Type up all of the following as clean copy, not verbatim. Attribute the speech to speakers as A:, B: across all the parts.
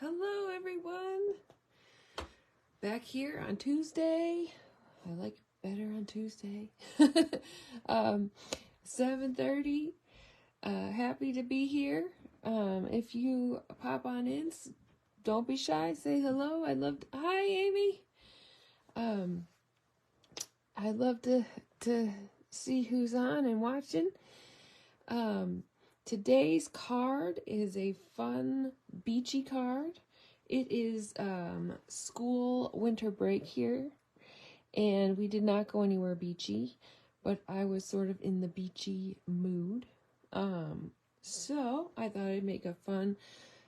A: Hello everyone, back here on Tuesday. I like it better on Tuesday. 7:30. Happy to be here. If you pop on in, don't be shy, say hello. Hi Amy. I'd love to see who's on and watching. Today's card is a fun, beachy card. It is school winter break here, and we did not go anywhere beachy, but I was sort of in the beachy mood. So I thought I'd make a fun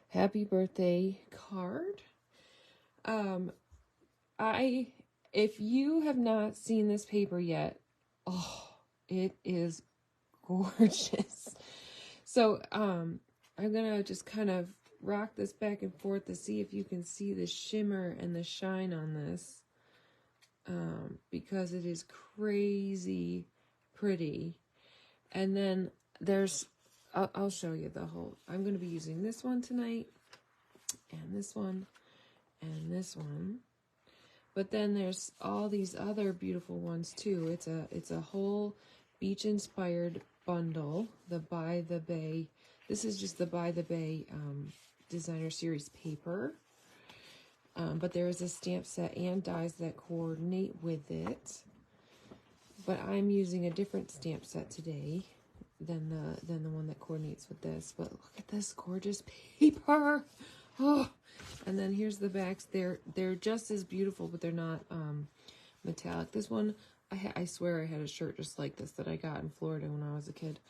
A: happy birthday card. If you have not seen this paper yet, oh, it is gorgeous. So, I'm gonna just kind of rock this back and forth to see if you can see the shimmer and the shine on this, because it is crazy pretty. And then I'll show you the whole, I'm gonna be using this one tonight, and this one, and this one. But then there's all these other beautiful ones too. It's a whole beach inspired bundle, the By the Bay. This is just the By the Bay designer series paper. But there is a stamp set and dies that coordinate with it. But I'm using a different stamp set today than the one that coordinates with this. But look at this gorgeous paper. Oh, and then here's the backs. They're just as beautiful, but they're not metallic. This one, I swear I had a shirt just like this that I got in Florida when I was a kid.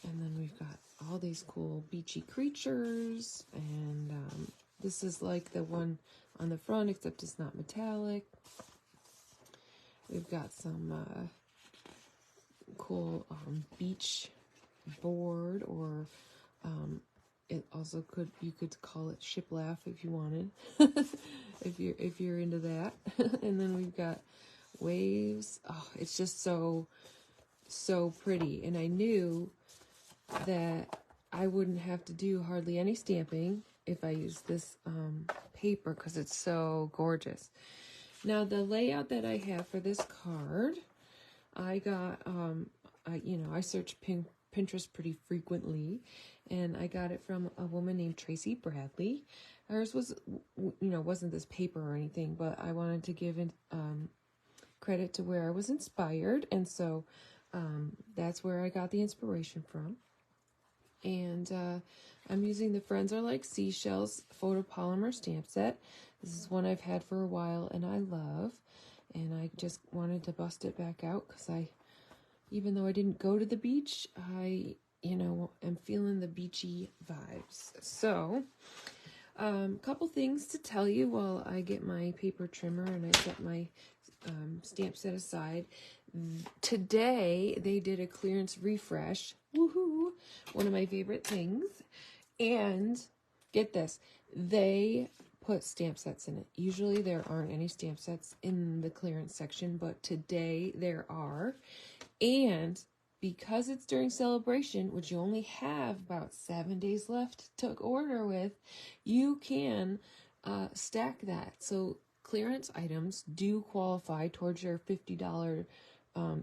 A: And then we've got all these cool beachy creatures, and this is like the one on the front, except it's not metallic. We've got some cool beach board, or it also you could call it shiplap if you wanted, if you're into that. And then we've got waves. Oh, it's just so pretty. And I knew that I wouldn't have to do hardly any stamping if I use this paper, because it's so gorgeous. Now the layout that I have for this card, I got I search Pinterest pretty frequently, and I got it from a woman named Tracy Bradley. Hers was, wasn't this paper or anything, but I wanted to give it credit to where I was inspired, and so that's where I got the inspiration from. And I'm using the Friends Are Like Seashells photopolymer stamp set. This is one I've had for a while and I love, and I just wanted to bust it back out because even though I didn't go to the beach, I am feeling the beachy vibes. So couple things to tell you while I get my paper trimmer and I set my stamp set aside. Today they did a clearance refresh. Woohoo! One of my favorite things. And get this, they put stamp sets in it. Usually there aren't any stamp sets in the clearance section, but today there are. And because it's during celebration, which you only have about 7 days left to order with, you can stack that. So clearance items do qualify towards your $50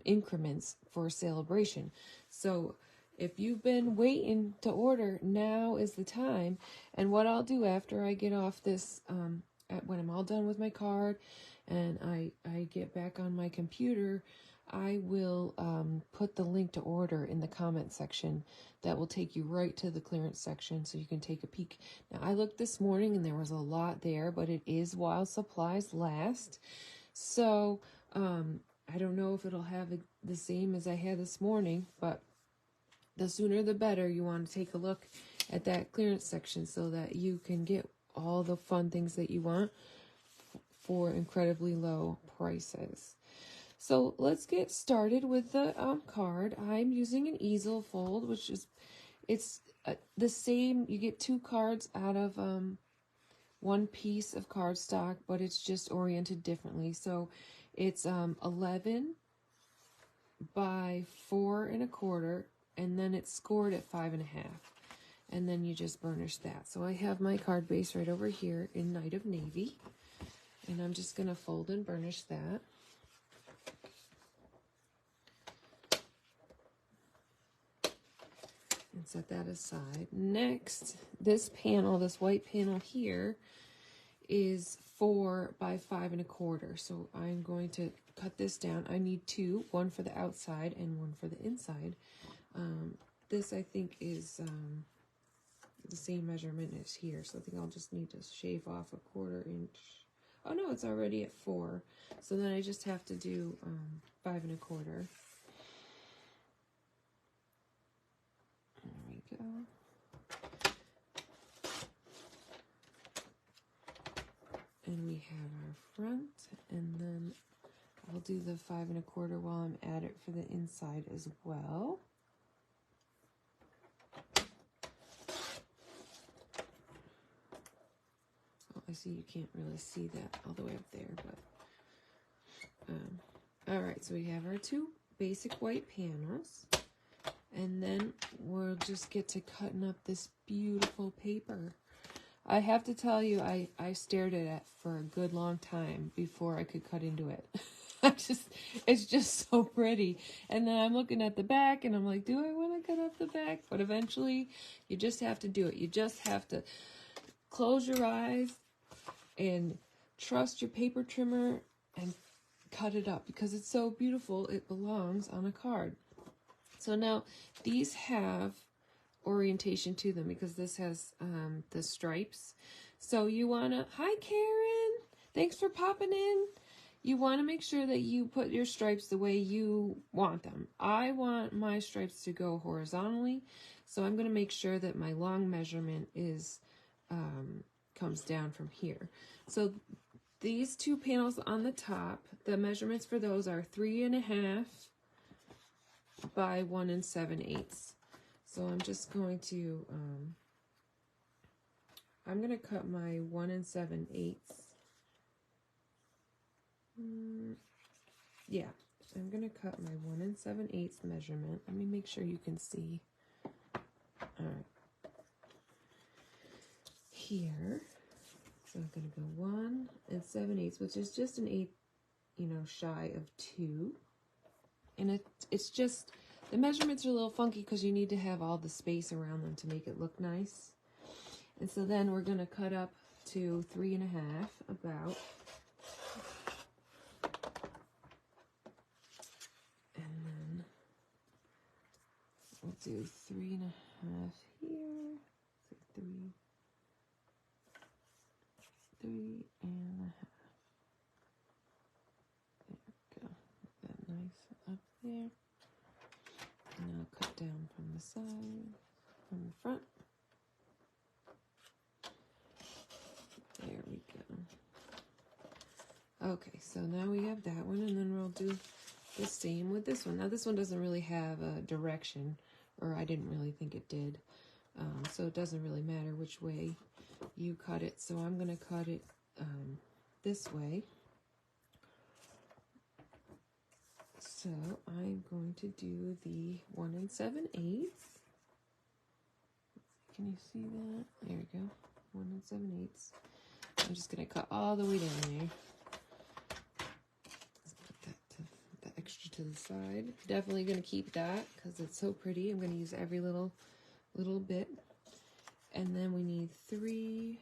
A: increments for celebration. So if you've been waiting to order, now is the time. And what I'll do after I get off this, when I'm all done with my card and I get back on my computer, I will put the link to order in the comment section. That will take you right to the clearance section so you can take a peek. Now, I looked this morning and there was a lot there, but it is while supplies last. So I don't know if it'll have the same as I had this morning, but the sooner the better. You want to take a look at that clearance section so that you can get all the fun things that you want for incredibly low prices. So let's get started with the card. I'm using an easel fold, which is, it's the same. You get 2 cards out of one piece of cardstock, but it's just oriented differently. So it's 11 by 4 1/4, and then it's scored at 5 1/2. and then you just burnish that. So I have my card base right over here in Night of Navy, and I'm just going to fold and burnish that. And set that aside. Next, this panel, this white panel here, is 4 by 5 1/4. So I'm going to cut this down. I need two, one for the outside and one for the inside. This I think is the same measurement as here, so I think I'll just need to shave off a 1/4 inch. Oh no, it's already at 4, so then I just have to do 5 1/4. There we go. And we have our front, and then I'll do the 5 1/4 while I'm at it for the inside as well. Oh, I see you can't really see that all the way up there, but all right, so we have our two basic white panels, and then we'll just get to cutting up this beautiful paper. I have to tell you, I stared at it for a good long time before I could cut into it. It's just so pretty. And then I'm looking at the back and I'm like, do I want to cut up the back? But eventually you just have to do it. You just have to close your eyes and trust your paper trimmer and cut it up because it's so beautiful. It belongs on a card. So now these have orientation to them because this has the stripes. So you want to, hi Karen, thanks for popping in. You want to make sure that you put your stripes the way you want them. I want my stripes to go horizontally, so I'm going to make sure that my long measurement is comes down from here. So these two panels on the top, the measurements for those are 3 1/2 by 1 7/8. So I'm just going to, I'm going to cut my 1 7/8. Yeah, I'm going to cut my 1 7/8 measurement. Let me make sure you can see. All right. Here, so I'm going to go 1 7/8, which is just an 1/8, shy of 2. And it's just, the measurements are a little funky because you need to have all the space around them to make it look nice. And so then we're going to cut up to 3 1/2 about. And then we'll do 3 1/2 here. So 3 1/2. There we go. Get that nice up there. And I'll cut down from the side, from the front. There we go. Okay, so now we have that one, and then we'll do the same with this one. Now this one doesn't really have a direction, or I didn't really think it did. So it doesn't really matter which way you cut it. So I'm going to cut it this way. So I'm going to do the 1 7/8. Can you see that? There we go. 1 7/8. I'm just going to cut all the way down there. Let's put that extra to the side. Definitely going to keep that because it's so pretty. I'm going to use every little bit. And then we need 3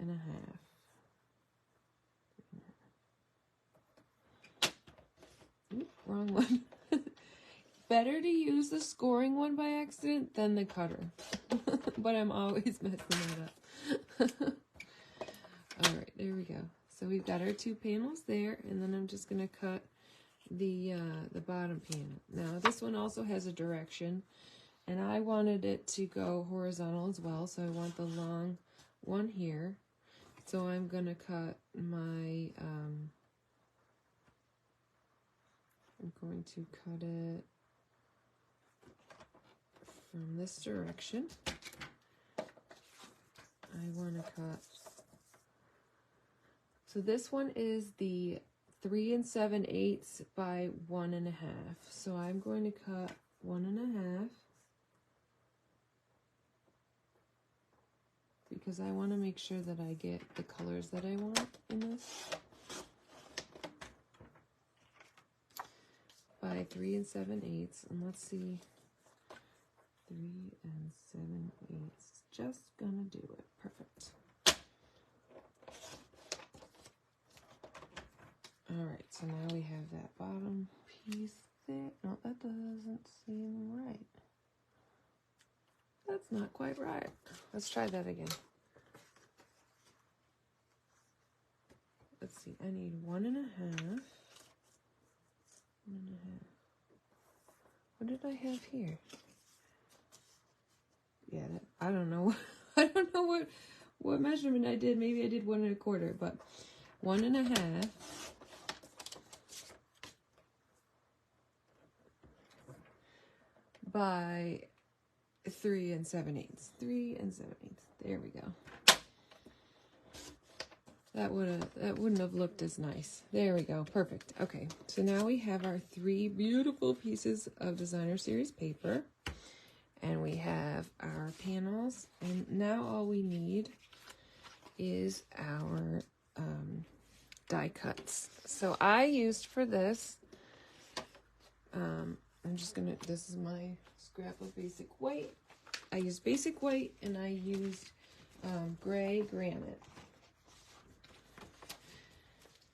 A: 1/2. Oop, wrong one. Better to use the scoring one by accident than the cutter. But I'm always messing that up. Alright, there we go. So we've got our two panels there, and then I'm just going to cut the bottom panel. Now this one also has a direction, and I wanted it to go horizontal as well, so I want the long one here. So I'm going to cut my, I'm going to cut it from this direction. I want to cut, so this one is the 3 7/8 by 1 1/2. So I'm going to cut 1 1/2. because I want to make sure that I get the colors that I want in this. By 3 7/8, and let's see, 3 7/8, just gonna do it. Perfect. All right, so now we have that bottom piece there. No, that doesn't seem right. That's not quite right. Let's try that again. Let's see, I need 1 1/2. 1 1/2. What did I have here? Yeah, I don't know. I don't know what measurement I did. Maybe I did 1 1/4, but 1 1/2 by 3 7/8. 3 7/8. There we go. That wouldn't have looked as nice. There we go. Perfect. Okay, so now we have our 3 beautiful pieces of designer series paper, and we have our panels, and now all we need is our die cuts. So I used for this, I'm just gonna, this is my scrap of basic white. I used basic white, and I used gray granite.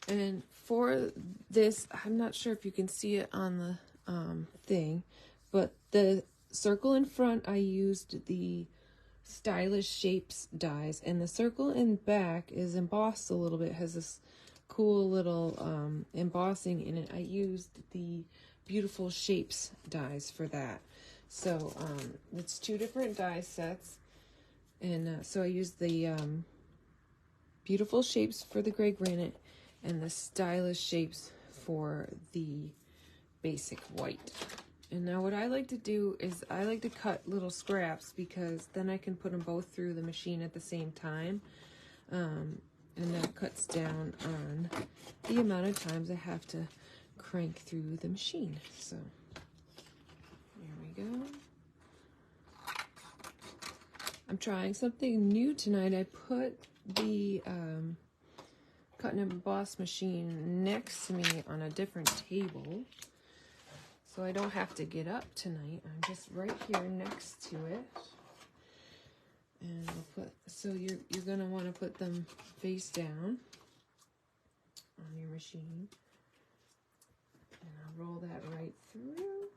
A: And for this, I'm not sure if you can see it on the thing, but the circle in front, I used the Stylish Shapes dies, and the circle in back is embossed a little bit, has this cool little embossing in it. I used the Beautiful Shapes dies for that. So it's 2 different die sets, and so I used the Beautiful Shapes for the gray granite and the Stylish Shapes for the basic white. And now what I like to do is I like to cut little scraps, because then I can put them both through the machine at the same time. And that cuts down on the amount of times I have to crank through the machine. So there we go. I'm trying something new tonight. I put the cut and emboss machine next to me on a different table, so I don't have to get up tonight. I'm just right here next to it, and I'll put, so you're gonna want to put them face down on your machine, and I'll roll that right through.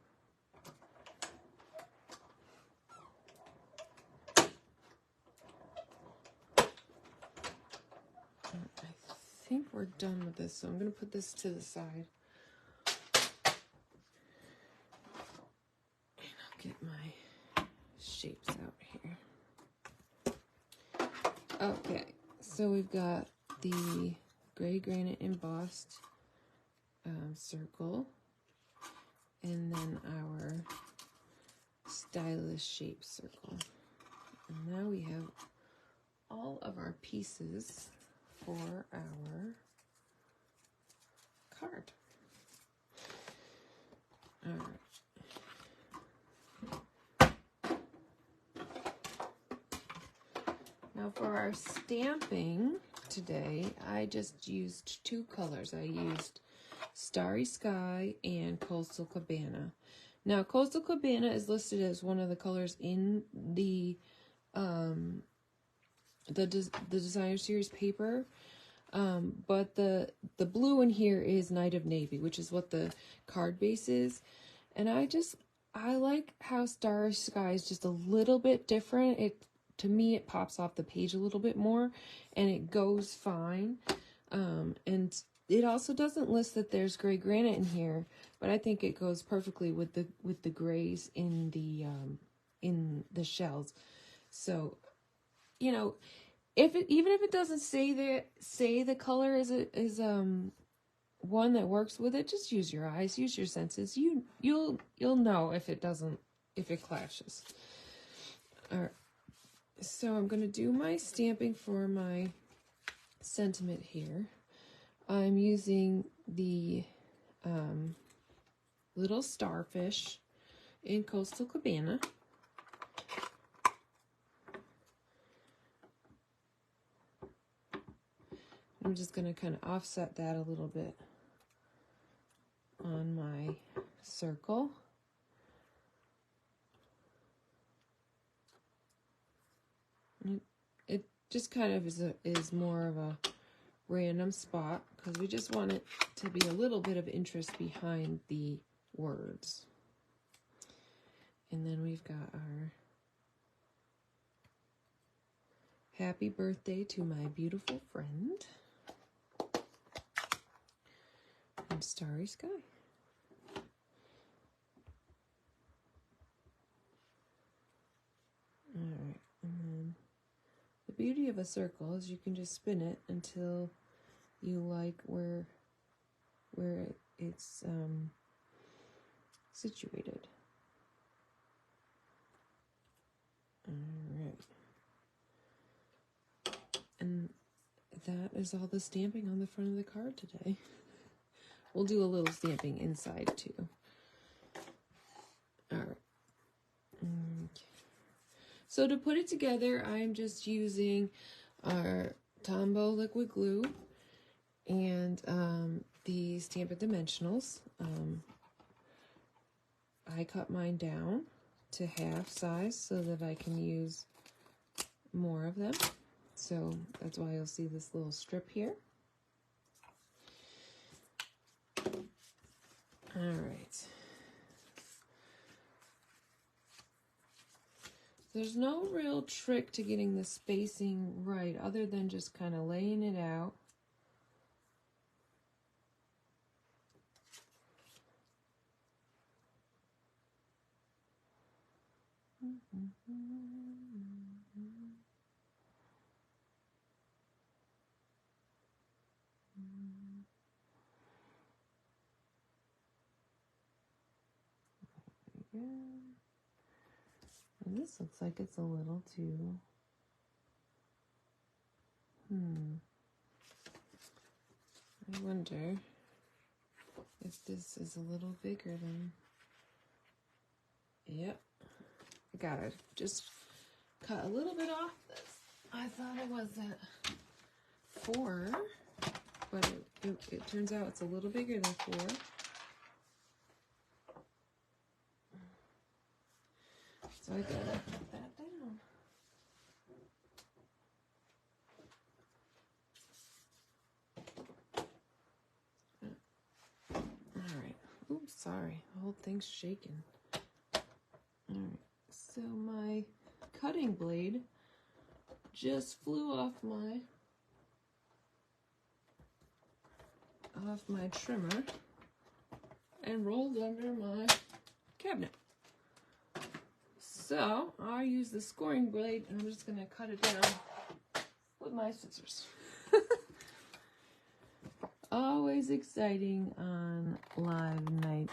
A: I think we're done with this, so I'm going to put this to the side. And I'll get my shapes out here. Okay, so we've got the gray granite embossed circle, and then our Stylish Shape circle. And now we have all of our pieces for our card. All right. Now for our stamping today, I just used 2 colors. I used Starry Sky and Coastal Cabana. Now Coastal Cabana is listed as one of the colors in the designer series paper, but the blue in here is Night of Navy, which is what the card base is. And I like how Starry Sky is just a little bit different. To me, it pops off the page a little bit more, and it goes fine. And it also doesn't list that there's gray granite in here, but I think it goes perfectly with the grays in the shells. So, you know, even if it doesn't say the color is one that works with it, just use your eyes, use your senses. You'll know if it clashes. All right. So I'm going to do my stamping for my sentiment here. I'm using the little starfish in Coastal Cabana. I'm just going to kind of offset that a little bit on my circle. It just kind of is more of a random spot because we just want it to be a little bit of interest behind the words. And then we've got our happy birthday to my beautiful friend and starry sky. All right, and then the beauty of a circle is you can just spin it until you like where it's situated. All right. And that is all the stamping on the front of the card today. We'll do a little stamping inside too. All right. Okay. So to put it together, I'm just using our Tombow liquid glue and the Stampin' Dimensionals. I cut mine down to half size so that I can use more of them. So that's why you'll see this little strip here. All right. There's no real trick to getting the spacing right other than just kind of laying it out. And this looks like it's a little too, I wonder if this is a little bigger than, yep, I got it. Just cut a little bit off this. I thought it was at 4, but it turns out it's a little bigger than 4. So I gotta cut that down. All right. Oops, sorry. The whole thing's shaking. All right. So my cutting blade just flew off my trimmer and rolled under my cabinet. So I'll use the scoring blade and I'm just going to cut it down with my scissors. Always exciting on live night.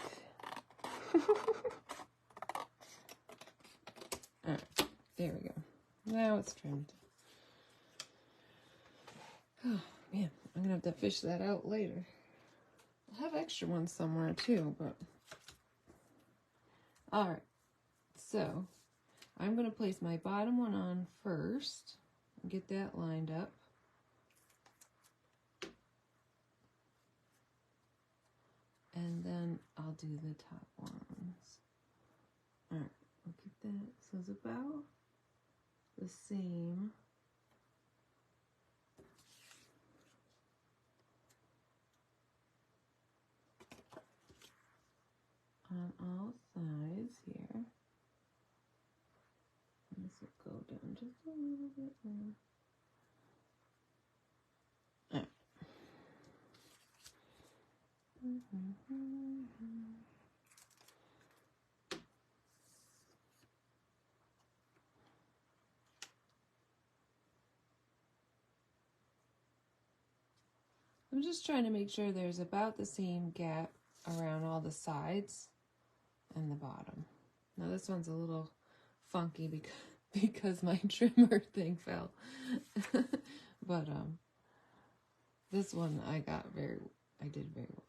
A: Alright, there we go. Now it's trimmed. Oh man, I'm going to have to fish that out later. I'll have extra ones somewhere too, but... Alright, so I'm going to place my bottom one on first and get that lined up. And then I'll do the top ones. Alright, look at that. So it's about the same. On all sides here. This will go down just a little bit more. Right. I'm just trying to make sure there's about the same gap around all the sides and the bottom. Now this one's a little funky because my trimmer thing fell. But this one I did very well.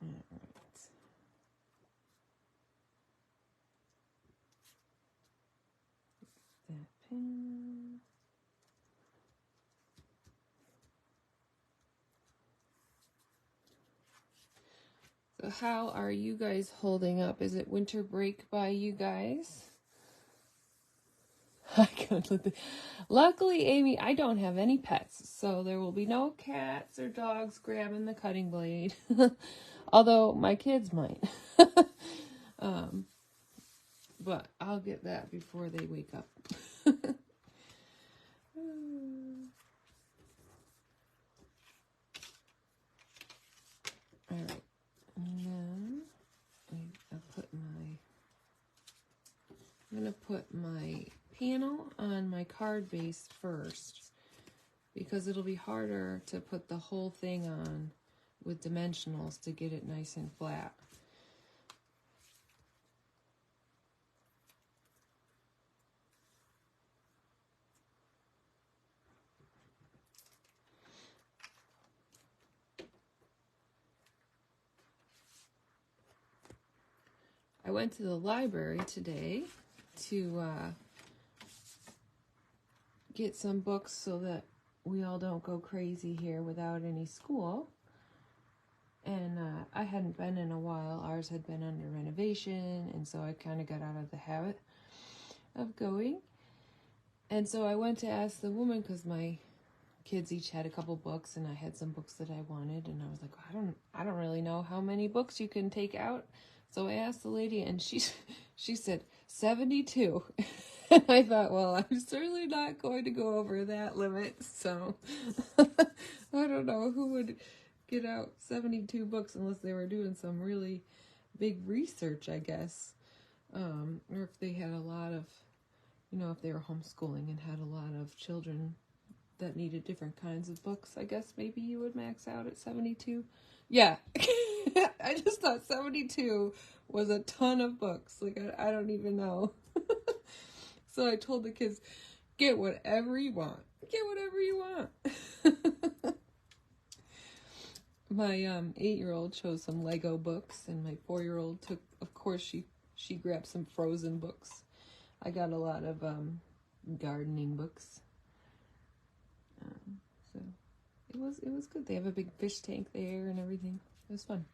A: All right. So how are you guys holding up? Is it winter break by you guys? I can't let the... Luckily, Amy, I don't have any pets, so there will be no cats or dogs grabbing the cutting blade. Although my kids might. But I'll get that before they wake up. All right, and then I'm gonna put my panel on my card base first, because it'll be harder to put the whole thing on with dimensionals to get it nice and flat. I went to the library today to get some books so that we all don't go crazy here without any school. And I hadn't been in a while. Ours had been under renovation, and so I kind of got out of the habit of going. And so I went to ask the woman, because my kids each had a couple books, and I had some books that I wanted, and I was like, I don't really know how many books you can take out. So I asked the lady, and she said 72. And I thought, well, I'm certainly not going to go over that limit. So I don't know who would get out 72 books unless they were doing some really big research, I guess. Or if they had a lot of, if they were homeschooling and had a lot of children that needed different kinds of books, I guess maybe you would max out at 72. Yeah. I just thought 72 was a ton of books. Like, I don't even know. So I told the kids, get whatever you want. Get whatever you want. My 8-year-old chose some Lego books, and my 4-year-old took, of course, she grabbed some Frozen books. I got a lot of gardening books. So it was good. They have a big fish tank there and everything. It was fun.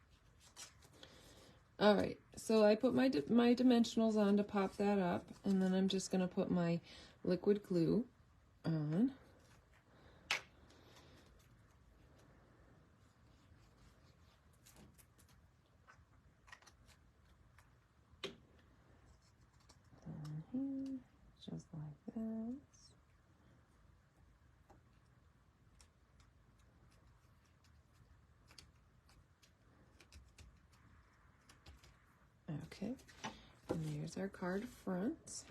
A: All right, so I put my dimensionals on to pop that up, and then I'm just going to put my liquid glue on. Down here, just like that. Okay, and there's our card front.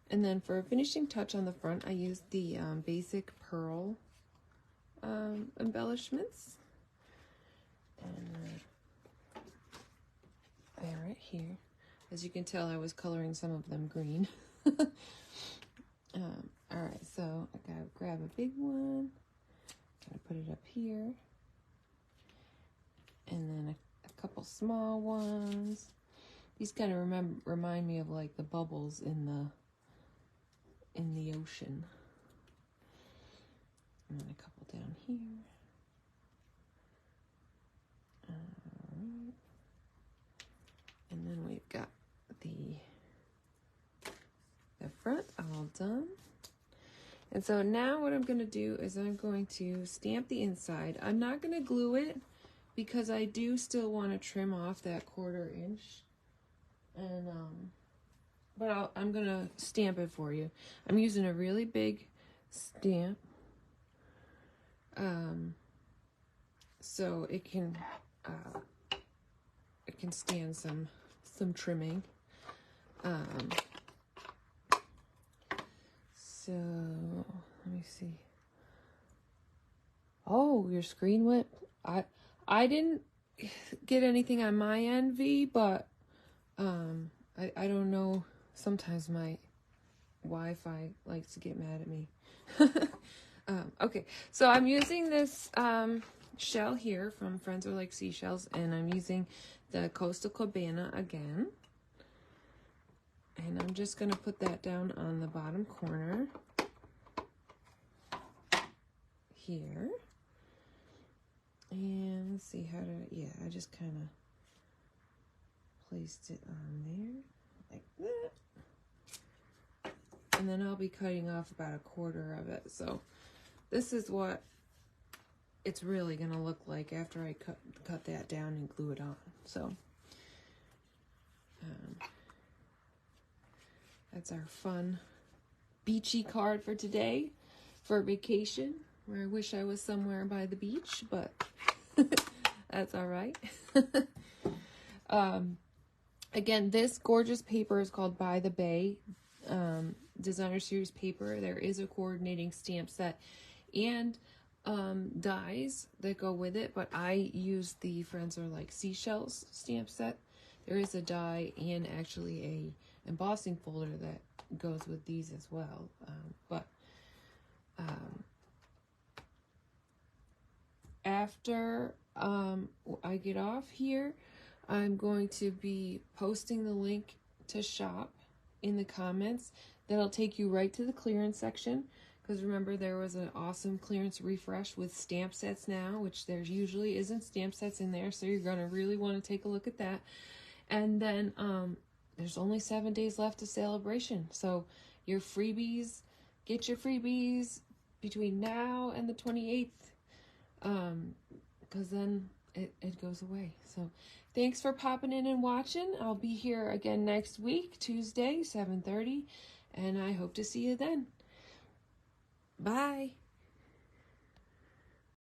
A: And then for a finishing touch on the front, I used the basic pearl embellishments. And they're right here. As you can tell, I was coloring some of them green. All right, so I gotta grab a big one. Gotta put it up here. And then a couple small ones. These kind of remind me of like the bubbles in the ocean. And then a couple down here. Alright. And then we've got the front all done. And so now what I'm going to do is I'm going to stamp the inside. I'm not going to glue it because I do still want to trim off that 1/4 inch. And but I'm going to stamp it for you. I'm using a really big stamp. So it can stand some trimming. So let me see. Oh, your screen went. I didn't get anything on my end, V, but I don't know. Sometimes my Wi-Fi likes to get mad at me. Okay, so I'm using this shell here from Friends Are Like Seashells, and I'm using the Coastal Cabana again. And I'm just going to put that down on the bottom corner here. And let's see how to, yeah, I just kind of placed it on there like that. And then I'll be cutting off about 1/4 of it. So this is what it's really going to look like after I cut that down and glue it on. So that's our fun beachy card for today for vacation, where I wish I was somewhere by the beach, but that's all right. Again, this gorgeous paper is called By the Bay Designer Series paper. There is a coordinating stamp set and dies that go with it, but I use the Friends Are Like Seashells stamp set. There is a die and actually a embossing folder that goes with these as well. After I get off here, I'm going to be posting the link to shop in the comments. That'll take you right to the clearance section, because remember, there was an awesome clearance refresh with stamp sets now, which there usually isn't stamp sets in there, so you're going to really want to take a look at that. And then there's only 7 days left of celebration, so your freebies, get your freebies between now and the 28th, because then it goes away. So thanks for popping in and watching. I'll be here again next week, Tuesday, 7:30, and I hope to see you then. Bye.